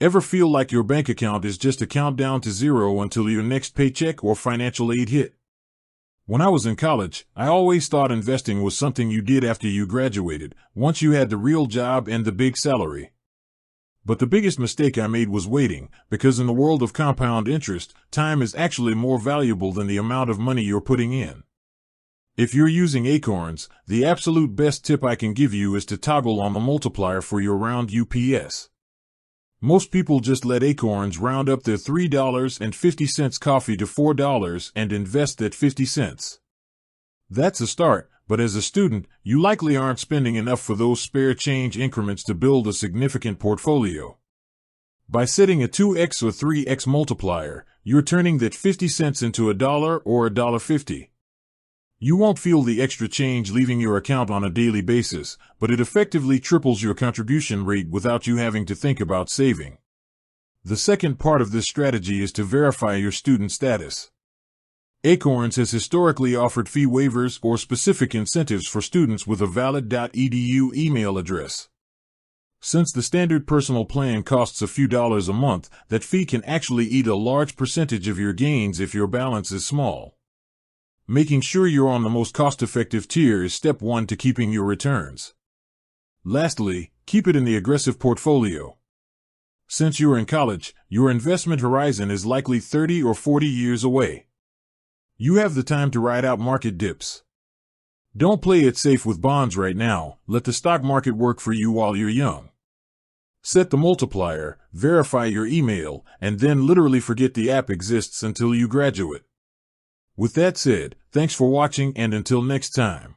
Ever feel like your bank account is just a countdown to zero until your next paycheck or financial aid hit? When I was in college, I always thought investing was something you did after you graduated, once you had the real job and the big salary. But the biggest mistake I made was waiting, because in the world of compound interest, time is actually more valuable than the amount of money you're putting in. If you're using Acorns, the absolute best tip I can give you is to toggle on the multiplier for your round UPS. Most people just let Acorns round up their $3.50 coffee to $4 and invest that 50 cents. That's a start, but as a student, you likely aren't spending enough for those spare change increments to build a significant portfolio. By setting a 2x or 3x multiplier, you're turning that 50 cents into $1 or $1.50. You won't feel the extra change leaving your account on a daily basis, but it effectively triples your contribution rate without you having to think about saving. The second part of this strategy is to verify your student status. Acorns has historically offered fee waivers or specific incentives for students with a valid .edu email address. Since the standard personal plan costs a few dollars a month, that fee can actually eat a large percentage of your gains if your balance is small. Making sure you're on the most cost-effective tier is step one to keeping your returns. Lastly, keep it in the aggressive portfolio. Since you're in college, your investment horizon is likely 30 or 40 years away. You have the time to ride out market dips. Don't play it safe with bonds right now. Let the stock market work for you while you're young. Set the multiplier, verify your email, and then literally forget the app exists until you graduate. With that said, thanks for watching and until next time.